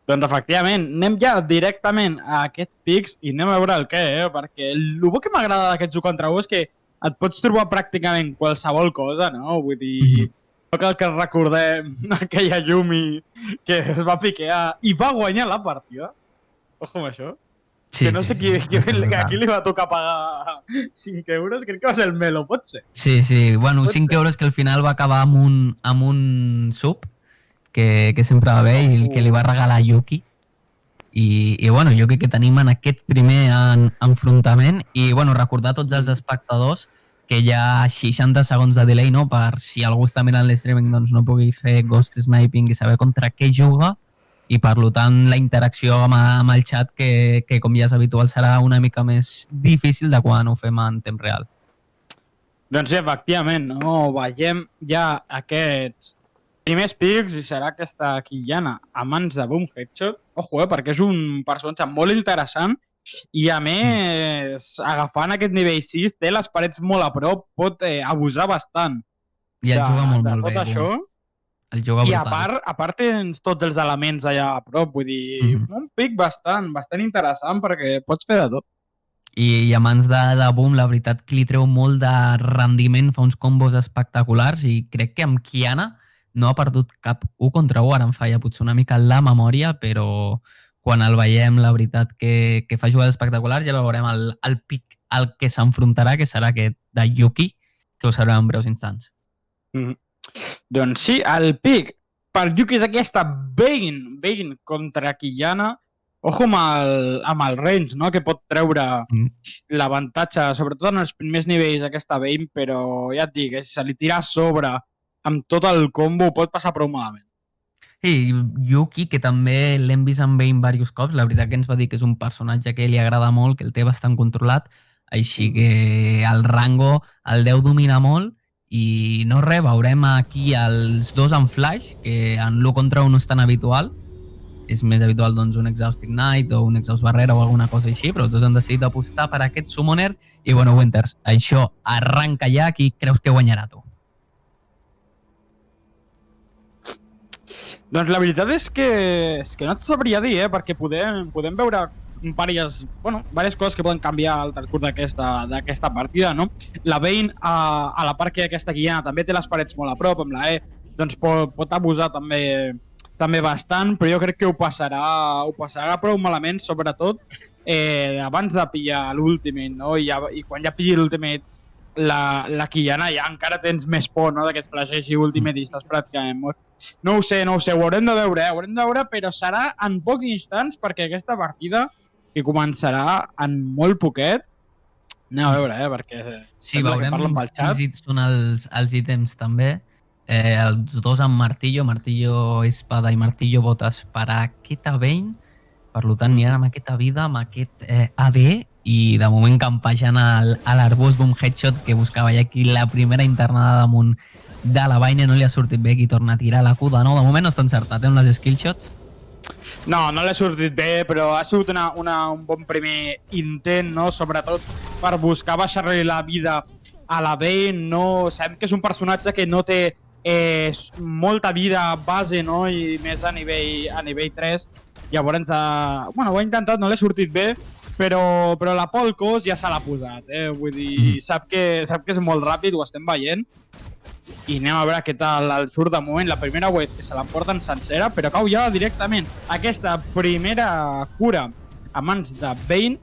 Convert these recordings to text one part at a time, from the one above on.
Doncs efectivament, anem ja directament a aquests pics i anem a veure el què, perquè el bo que m'agrada d'aquests 1 contra 1 és que et pots trobar pràcticament qualsevol cosa, no? Vull dir, no cal que recordem aquella Yumi que es va piquear i va guanyar la partida. Ojo amb això. Sí, Que no sé a qui li va tocar pagar 5 euros, crec que va ser el Melo, pot ser? Sí, bueno, 5 euros que al final va acabar amb un sub, que sempre va bé, i el que li va regalar Yuki. I bueno, jo crec que tenim en aquest primer enfrontament, i bueno, recordar a tots els espectadors que hi ha 60 segons de delay, no?, per si algú està mirant l'streaming doncs no pugui fer ghost sniping i saber contra què juga, i per tant la interacció amb el xat, que com ja és habitual serà una mica més difícil de quan ho fem en temps real. Doncs sí, efectivament, no? Veiem ja aquests primers pics i serà aquesta Quillana a mans de Boom Headshot. Ojo, perquè és un personatge molt interessant i a més, agafant aquest nivell 6, té les parets molt a prop, pot abusar bastant. I el juga molt bé. Tot això. El juga i brutal. a part tens tots els elements allà a prop, vull dir, un pic bastant interessant perquè pots fer de tot. I a mans de Boom, la veritat que li treu molt de rendiment, fa uns combos espectaculars, i crec que amb Kiana no ha perdut cap 1 contra 1, ara em falla potser una mica la memòria, però quan el veiem, la veritat que fa jugades espectaculars. Ja el veurem el pic al que s'enfrontarà, que serà aquest de Yuki, que ho sabrem en breus instants. Doncs sí, el pic per Yuki és aquesta Vayne contra Quillana. Ojo amb el range, no?, que pot treure l'avantatge, sobretot en els primers nivells aquesta Vayne, però ja et dic, si se li tira a sobre amb tot el combo pot passar prou malament. Sí, Yuki, que també l'hem vist amb Vayne diversos cops, la veritat que ens va dir que és un personatge que li agrada molt, que el té bastant controlat, així que el rango el deu dominar molt. I no res, veurem aquí els dos en flash, que en l'1 contra 1 no és tan habitual. És més habitual doncs un Exhaust Ignite o un Exhaust Barrera o alguna cosa així, però els dos han decidit apostar per aquest Summoner. I bueno, Winters, això arranca ja. Qui creus que guanyarà, tu? Doncs la veritat és que no et sabria dir, perquè podem veure diverses coses que poden canviar al transcurs d'aquesta partida, no? La Vayne, a la part que aquesta Quillana també té les parets molt a prop, amb la E, doncs pot abusar també bastant, però jo crec que ho passarà prou malament, sobretot abans de pillar l'Ultimate, no? I quan ja pilli l'Ultimate la Quillana ja encara tens més por, no?, d'aquests flashes i ultimatistes pràcticament. No ho sé, ho haurem de veure, però serà en pocs instants, perquè aquesta partida, que començarà en molt poquet, anem a veure, perquè sí, veurem quins són els ítems també. Els dos amb martillo espada i martillo botes per a aquesta Vayne, per tant aniran amb aquesta vida, amb aquest AD, i de moment campejant a l'arbust Boom Headshot, que buscava ja aquí la primera internada damunt de la Vayne. No li ha sortit bé, qui torna a tirar la Q de nou. De moment no està encertat amb les skillshots. No l'ha sortit bé, però ha sigut un bon primer intent, no?, sobretot per buscar baixar-li la vida a la Vayne, no? Sabem que és un personatge que no té molta vida base, no?, i més a nivell 3. Llavors, ho ha intentat, no l'ha sortit bé, però la Polcos ja se l'ha posat, vull dir, sap que és molt ràpid, ho estem veient, i anem a veure què tal el surt de moment. La primera wave que se l'emporten sencera, però cau ja directament aquesta primera cura a mans de Vayne,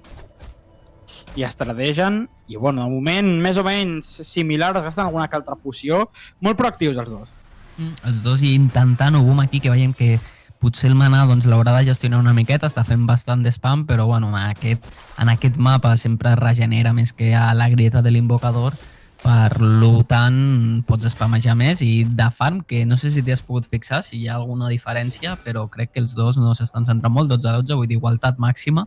i estrategen, i bueno, de moment més o menys similars, gasten alguna que altra poció, molt proactius els dos. Els dos intentant-ho, Boom, aquí, que veiem que potser el mana doncs, l'haurà de gestionar una miqueta, està fent bastant de spam, però bueno, en aquest mapa sempre regenera més que a la grieta de l'invocador, per tant pots spamejar més, i de farm, que no sé si t'hi has pogut fixar, si hi ha alguna diferència, però crec que els dos no s'estan centrant molt, 12-12, vull dir, igualtat màxima.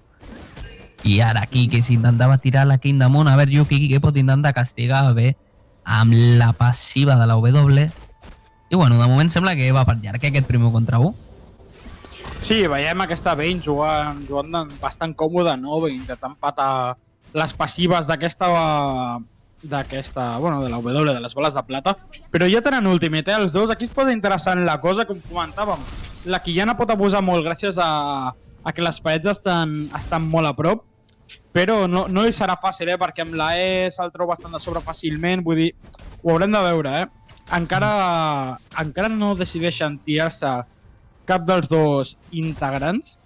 I ara aquí, que s'intentava tirar la King damunt, a veure Yuki, que pot intentar castigar bé amb la passiva de la W, i bueno, de moment sembla que va per llarg aquest primer contra 1. Sí, veiem aquesta Vayne jugant bastant còmode, no?, intentant patar les passives d'aquesta d'aquesta, bueno, de la W, de les boles de plata, però ja tenen Ultimate, els dos. Aquí es posa interessant la cosa, com comentàvem. La Quillana pot abusar molt gràcies a que les parets estan molt a prop, però no li serà fàcil, perquè amb la E se'l treu bastant de sobre fàcilment, vull dir, ho haurem de veure, Encara no decideixen tirar-se cap dels dos integrants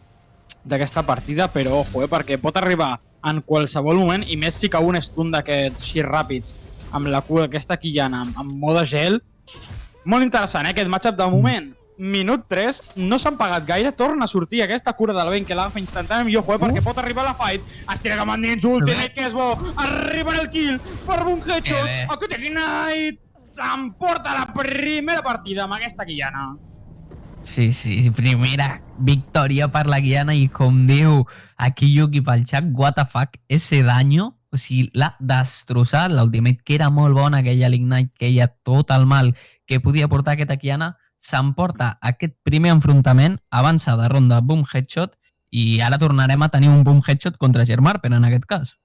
d'aquesta partida, però ojo, perquè pot arribar en qualsevol moment, i més si cau un stun d'aquests així ràpids amb la cua d'aquesta Quillana amb mode gel. Molt interessant, aquest matchup de moment. Minut 3, no s'han pagat gaire, torna a sortir aquesta cura del vent que l'agafa instantàniament, i ojo, perquè pot arribar a la fight, es tira cap endins, ultimate, que és bo, arriba el kill per un headshot, aquest Ignite s'emporta la primera partida amb aquesta Quillana. Sí, primera victòria per la Quillana, i com diu aquí Yuki pel xat, what the fuck, ese daño, o sigui, l'ha destrossat, l'ultimate que era molt bona, aquella l'Ignite, que ella tot el mal que podia portar aquesta Quillana, s'emporta aquest primer enfrontament, avança de ronda boom headshot, i ara tornarem a tenir un boom headshot contra Germar, però en aquest cas.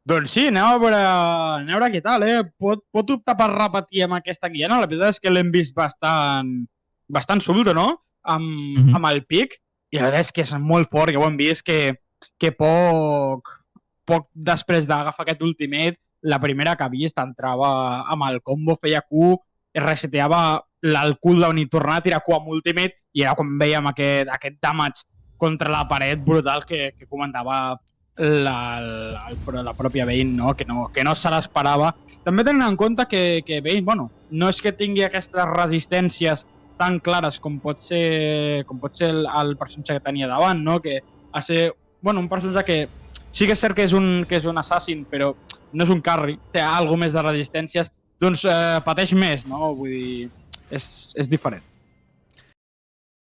Doncs sí, anem a veure què tal, Pot optar per repetir amb aquesta Quillana, la veritat és que l'hem vist bastant suelto, no? Amb el pic, i la veritat és que és molt fort, que ho hem vist, que poc després d'agafar aquest ultimate, la primera que ha vist entrava amb el combo, feia Q, reseteava el cooldown i tornava a tirar Q amb ultimate, i era quan veiem aquest damage contra la paret brutal que comentava la pròpia Vayne, no? Que no se l'esperava. També tenen en compte que Vayne, bueno, no és que tingui aquestes resistències tan clares com pot ser el personatge que tenia davant, no? Que ha ser, bueno, un personatge que sí que és cert que és un assassin, però no és un carry, té alguna més de resistències, doncs pateix més, no? Vull dir, és diferent.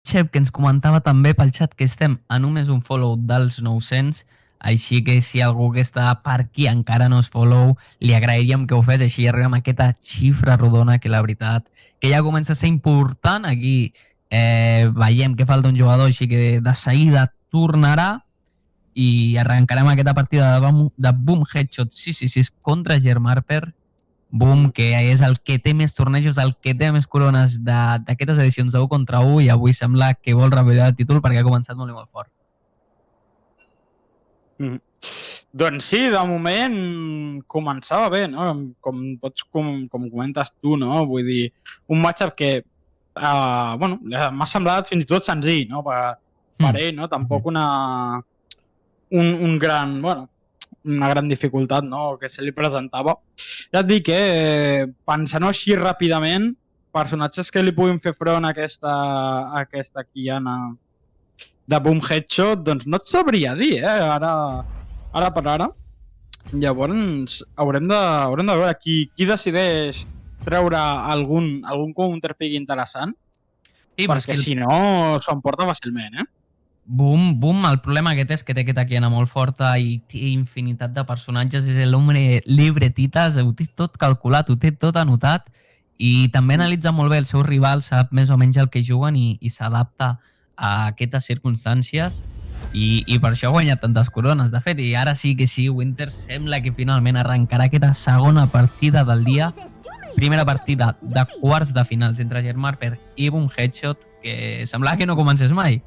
Xep, que ens comentava també pel xat que estem a només un follow dels 900, així que si algú que està per aquí encara no és follow, li agrairíem que ho fes, així arribem a aquesta xifra rodona que la veritat que ja comença a ser important. Aquí veiem que falta un jugador, així que de seguida tornarà i arrencarem aquesta partida de Boom Headshot 666 contra Germarper. Boom, que és el que té més tornejos, el que té més corones d'aquestes edicions de 1 contra 1, i avui sembla que vol revelar el títol perquè ha començat molt i molt fort. Doncs sí, de moment començava bé, no? Com comentes tu, no? Vull dir, un matchup que bueno, m'ha semblat fins i tot senzill, no? Per ell, no? Tampoc una gran dificultat, no? Que se li presentava. Ja et dic que pensant així ràpidament, personatges que li puguin fer front a aquesta Quillana de Boom Headshot, doncs no et sabria dir, ara per ara. Llavors haurem de veure qui decideix treure algun counterpick interessant, perquè si no s'ho emporta fàcilment, Boom, el problema que té és que té aquesta Quillana molt forta i té infinitat de personatges, és l'home libretitas, ho té tot calculat, ho té tot anotat, i també analitza molt bé el seu rival, sap més o menys el que juguen i s'adapta a aquestes circumstàncies, i per això ha guanyat tantes corones. De fet, i ara sí que sí, Winter sembla que finalment arrencarà aquesta segona partida del dia, primera partida de quarts de finals entre Germarper i Boom Headshot, que semblava que no comencés mai.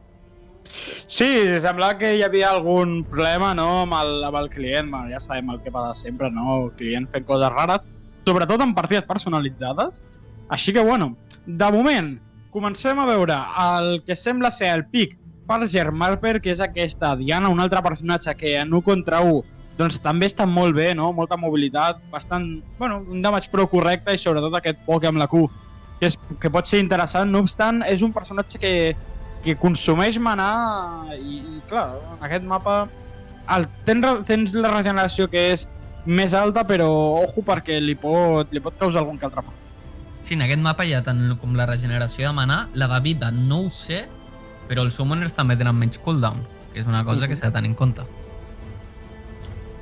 Sí, semblava que hi havia algun problema, no, amb el client. Ja sabem el que passa sempre, no? El client fent coses rares, sobretot en partides personalitzades. Així que, bueno, de moment, comencem a veure el que sembla ser el pic per Germarper, que és aquesta Diana, un altre personatge que en 1 contra 1 doncs també està molt bé, no? Molta mobilitat, bastant, bueno, un damage prou correcte, i sobretot aquest poke amb la Q, que pot ser interessant. No obstant, és un personatge que consumeix manar, i clar, en aquest mapa tens la regeneració que és més alta, però ojo perquè li pot causar algun que altre mal. Sí, en aquest mapa hi ha tant com la regeneració de manar, la de vida no ho sé, però els summoners també tenen menys cooldown, que és una cosa que s'ha de tenir en compte.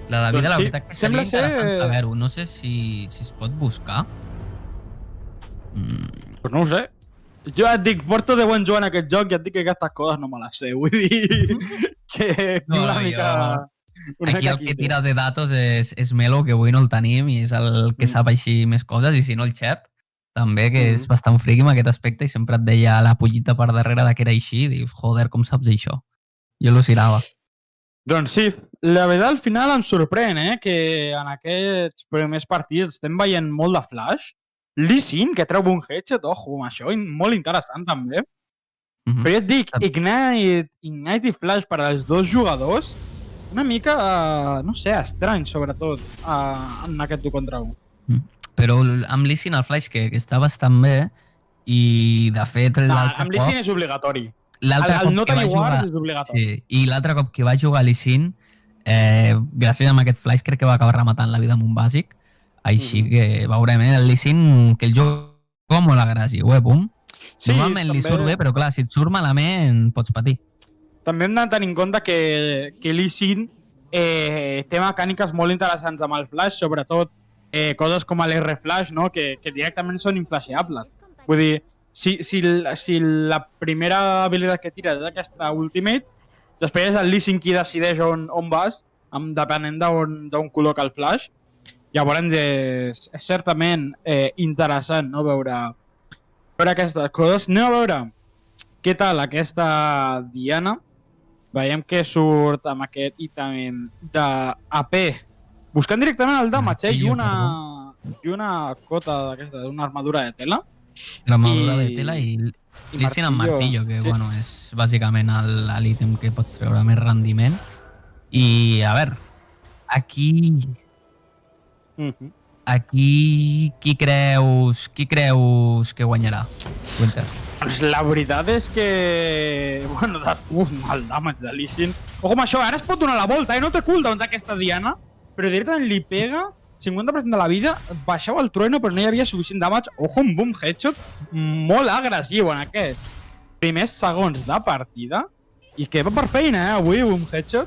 La de vida, la veritat que seria interessant saber-ho. No sé si es pot buscar. Pues no ho sé. Jo et dic, porto 10 anys jugant aquest joc i et dic que aquestes coses no me les sé. Vull dir que una mica... Aquí el que tira de datos és Melo, que avui no el tenim i és el que sap així més coses, i si no el Xep, també, que és bastant friqui en aquest aspecte i sempre et deia la pollita per darrere de que era així i dius, joder, com saps això? Jo al·lucinava. Doncs sí, la veritat al final em sorprèn, que en aquests primers partits estem veient molt de flash. Lee Sin, que treu un headshot, ojo, amb això, molt interessant també. Però ja et dic, Ignite i Flash per als dos jugadors, una mica, no sé, estrany, sobretot, en aquest 1 contra 1. Però amb Lee Sin el Flash, que està bastant bé, i de fet amb Lee Sin és obligatori. El no tenir guards és obligatori. Sí, i l'altre cop que va jugar Lee Sin, gràcies a aquest Flash crec que va acabar rematant la vida amb un bàsic, així que veurem, el Lee Sin, que el juga molt agressiu, Bum? Sí, normalment li surt bé, però clar, si et surt malament pots patir. També hem de tenir en compte que Lee Sin té mecàniques molt interessants amb el Flash, sobretot coses com l'R-Flash, no? que directament són inflashables. Vull dir, si la primera habilitat que tires és aquesta Ultimate, després és el Lee Sin qui decideix on vas, depenent d'on col·loca el Flash. Llavors és certament interessant, no, veure aquestes coses. Anem a veure què tal aquesta Diana. Veiem que surt amb aquest ítem d'AP, buscant directament el damage, i una cota d'aquesta, una armadura de tela. L'armadura de tela i Lee Sin amb martillo, que bueno, és bàsicament l'ítem que pots treure més rendiment. I a veure, aquí qui creus que guanyarà, Winter? Doncs la veritat és que... Bueno, el damage de Lee Sin. Ojo amb això, ara es pot donar la volta, no té cooldown d'aquesta Diana, però directament li pega 50% de la vida, baixava el trueno però no hi havia suficient damage. Ojo, un boom headshot molt agressiu en aquests primers segons de partida, i que va per feina, avui, boom headshot.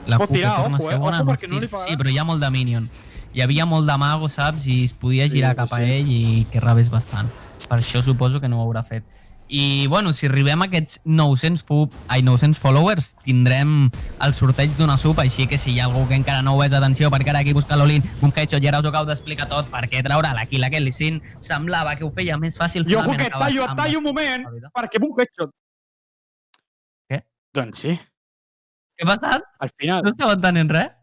La pot tirar, ojo, perquè no li pagarà. Sí, però hi ha molt de minion. Hi havia molt de mago, saps? I es podia girar cap a ell i que rebés bastant. Per això suposo que no ho haurà fet. I, bueno, si arribem a aquests 900 followers, tindrem el sorteig d'una sub, així que si hi ha algú que encara no ho és, atenció, perquè ara aquí busca l'Olin, un headshot, i ara us ho acabo d'explicar tot, perquè treure la kill aquell Lee Sin semblava que ho feia més fàcil. I ojo que et tallo un moment, perquè un headshot. Què? Doncs sí. Què ha passat? Al final. No estava entenent res?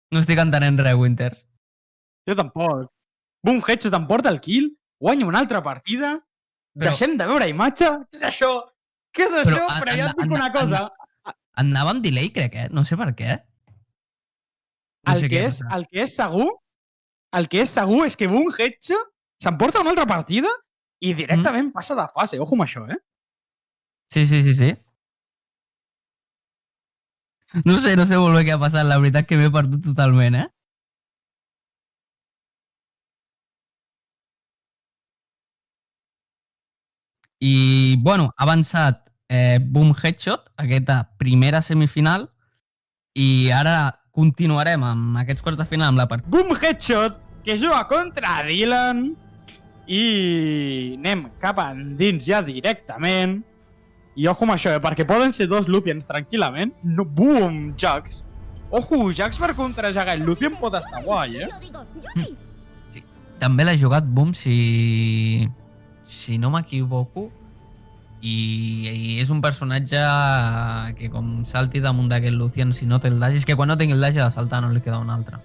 No estic entenent res, Winters. Jo tampoc. Boom headshot em porta el kill, guanya una altra partida, deixem de veure imatge. Què és això? Però ja et dic una cosa. Anava amb delay, crec, no sé per què. El que és segur és que Boom headshot s'emporta una altra partida i directament passa de fase. Ojo amb això, Sí. No sé molt bé què ha passat, la veritat que m'he perdut totalment, I, bueno, ha avançat Boom Headshot, aquesta primera semifinal, i ara continuarem amb aquests quarts de final amb la partida. Boom Headshot, que juga contra Dylan, i anem cap endins ja directament. I ojo amb això, perquè poden ser dos Lucians tranquil·lament. No, boom, Jax. Ojo, Jax per contrajagar el Lucian pot estar guai, Sí. També l'ha jugat Boom, si no m'equivoco, i és un personatge que com salti damunt d'aquest Lucian, si no té el dash, és que quan no tingui el dash ha de saltar, no li queda un altre.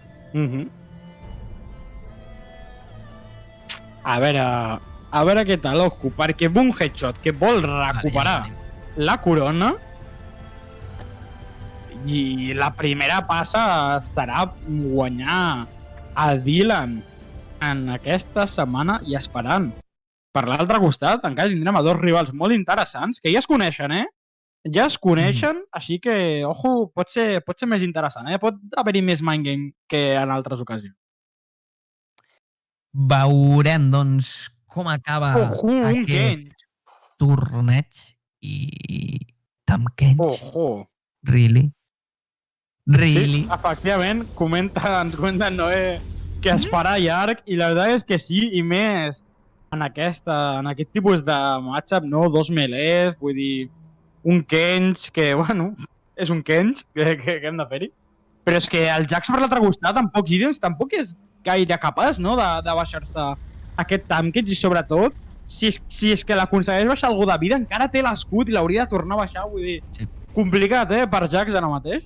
A veure què tal, ojo, perquè Boom Headshot, que vol recuperar la corona, i la primera passa serà guanyar a Dylan en aquesta setmana, i esperant. Per l'altre costat, encara tindrem a dos rivals molt interessants, que ja es coneixen, Ja es coneixen, així que, ojo, pot ser més interessant, Pot haver-hi més mindgame que en altres ocasions. Veurem, doncs, com acaba aquest torneig i Tampkench. Ojo. Really? Sí, efectivament, ens comenten Noé que es farà llarg, i la veritat és que sí, i més en aquest tipus de matchup, no? Dos melés, vull dir, un Kench que, bueno, és un Kench, que hem de fer-hi. Però és que el Jax per l'altre costat, amb pocs ítems, tampoc és gaire capaç, no?, de baixar-se aquest Tankage i sobretot, si és que l'aconsegueix baixar algú de vida, encara té l'escut i l'hauria de tornar a baixar, vull dir, Sí. complicat, per Jax ara mateix.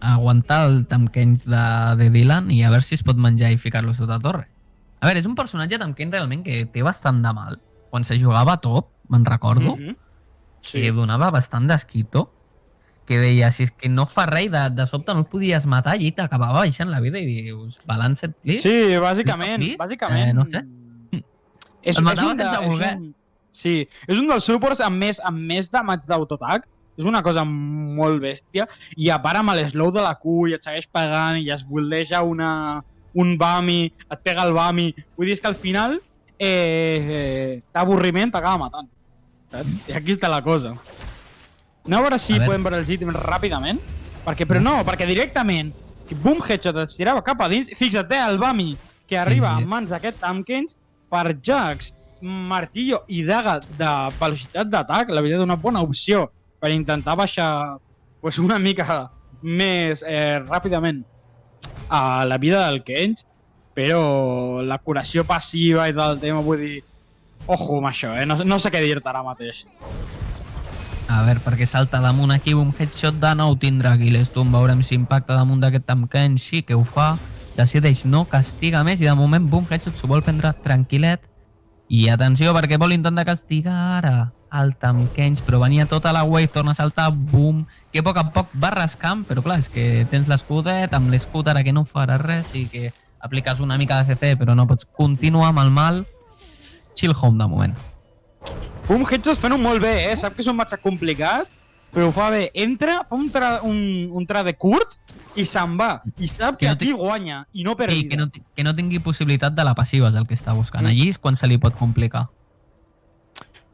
Aguantar el Tamkench de Dylan i a veure si es pot menjar i ficar-lo sota torre. A veure, és un personatge Tamkench realment que té bastant de mal. Quan se jugava a top, me'n recordo, que donava bastant d'esquito, que deia, si és que no fa res, de sobte no el podies matar i t'acabava baixant la vida i dius, balanced, please? Sí, bàsicament, Please? bàsicament. No sé. Et matava sense voler. Sí, és un dels supports amb més damage d'autoatac. És una cosa molt bèstia. I a part amb l'eslow de la Q i et segueix pegant i es voldeja un Bami, et pega el Bami. Vull dir, és que al final d'avorriment t'acaba matant. Saps? I aquí està la cosa. No a veure si podem veure els ítems ràpidament. Però no, perquè directament boom headshot et tirava cap a dins. Fixa't, el Bami que arriba en mans d'aquest Tamkench per Jax, martillo i daga de velocitat d'atac. La veritat, una bona opció per intentar baixar una mica més ràpidament a la vida del Kench, però la curació passiva i tot el tema, vull dir, ojo amb això, no sé què dir-te ara mateix. A veure, perquè salta damunt aquí un headshot de nou tindrà Killstone, veurem si impacta damunt d'aquest Tamkench, sí que ho fa, decideix no castiga més i de moment boom headshot s'ho vol prendre tranquil·let i atenció perquè vol intentar castigar ara el Tamkench, però venia tota la wave, torna a saltar, boom, que a poc va rascant, però clar, és que tens l'escudet, amb l'escut ara que no farà res i que apliques una mica de CC però no pots continuar amb el mal. Chill home de moment. Boom headshot fent-ho molt bé, sap que és un match complicat, però ho fa bé, entra, fa un trade curt i se'n va, i sap que aquí guanya i no perd vida. Que no tingui possibilitat de la passiva és el que està buscant, allí és quan se li pot complicar.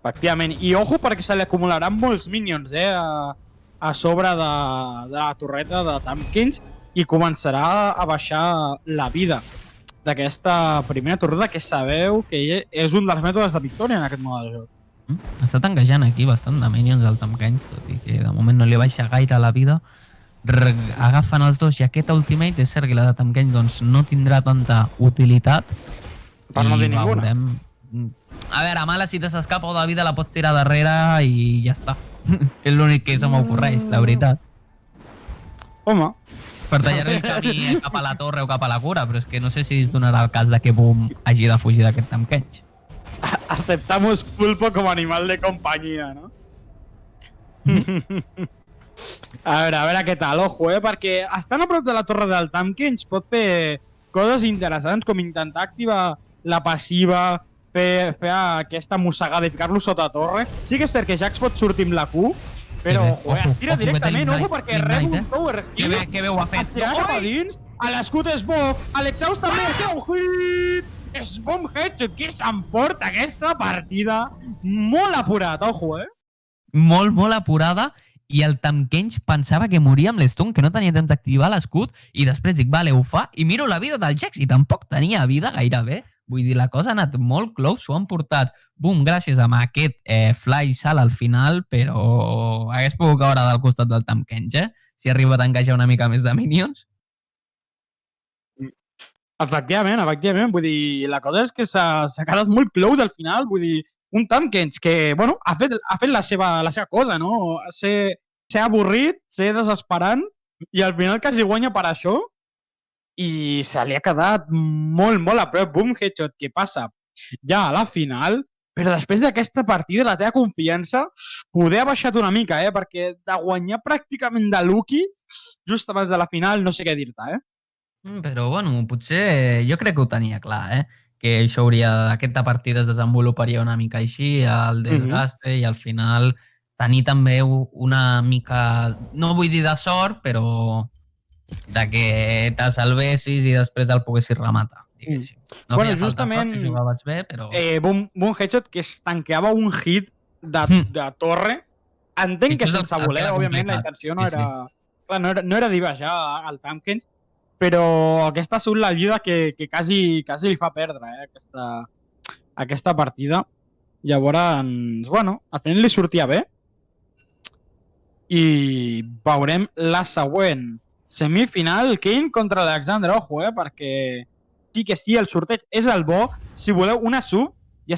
Efectivament, i ojo perquè se li acumularan molts minions a sobre de la torreta de Tamkench i començarà a baixar la vida d'aquesta primera torreta, que sabeu que és un dels mètodes de victòria en aquest mode de joc. Està tanquejant aquí bastant de minions el Tamkench, tot i que de moment no li baixa gaire la vida. Agafen els dos i aquest ultimate és cert que la de Tamkench doncs, no tindrà tanta utilitat. Per no dir ninguna. A veure, a mala si te s'escapa o de vida la pots tirar darrere i ja està. És l'únic que se m'ocorreix, la veritat. Home. Per tallar-li el camí cap a la torre o cap a la cura, però és que no sé si es donarà el cas de que Boom hagi de fugir d'aquest Tamkench. Aceptamos pulpo como animal de compañía, ¿no? A veure què tal, ojo, perquè estant a prop de la torre del Tamkench pot fer coses interessants com intentar activar la passiva, fer aquesta mossegada i ficar-lo sota torre. Sí que és cert que Jax pot sortir amb la Q, però ojo, es tira directament, ojo, perquè rep un power hit. Que bé ho ha fet. Es tira cap a dins, l'escut és bo, l'Exhaust també té un hit. És bomb headshot que s'emporta aquesta partida. Molt apurat, ojo, Molt apurada. I el Tamkench pensava que moria amb l'stun, que no tenia temps d'activar l'escut, i després dic, vale, ho fa, i miro la vida del Jax, i tampoc tenia vida gairebé. Vull dir, la cosa ha anat molt close, s'ho han portat, boom, gràcies a aquest fly sal al final, però hagués pogut caure del costat del Tamkench, si arriba a encaixar una mica més de minions. Efectivament, vull dir, la cosa és que s'ha quedat molt close al final, vull dir, un Tamkench que, bueno, ha fet la seva cosa, no? Ser avorrit, ser desesperant, i al final quasi guanya per això, i se li ha quedat molt a prop. Boom headshot, que passa ja a la final, però després d'aquesta partida la teva confiança poder ha baixat una mica, perquè de guanyar pràcticament de Lucky just abans de la final no sé què dir-te, Però, bueno, potser jo crec que ho tenia clar, que això aquesta partida es desenvoluparia una mica així, el desgaste, i al final tenir també una mica, no vull dir de sort, però de que te salvessis i després el poguessis rematar, diguéssim. No bueno, justament, que jugaves bé, però... Boom headshot que es tanqueava un hit de torre. Entenc que sense voler, òbviament, la intenció no era... Clar, no era dibaixar al Tamkench, però aquesta ha sigut la vida que quasi li fa perdre aquesta partida. Llavors, bueno, al final li sortia bé. i veurem la següent. Semifinal, Kane contra Alexander. Ojo, perquè sí que sí, el sorteig és el bo. Si voleu una sub,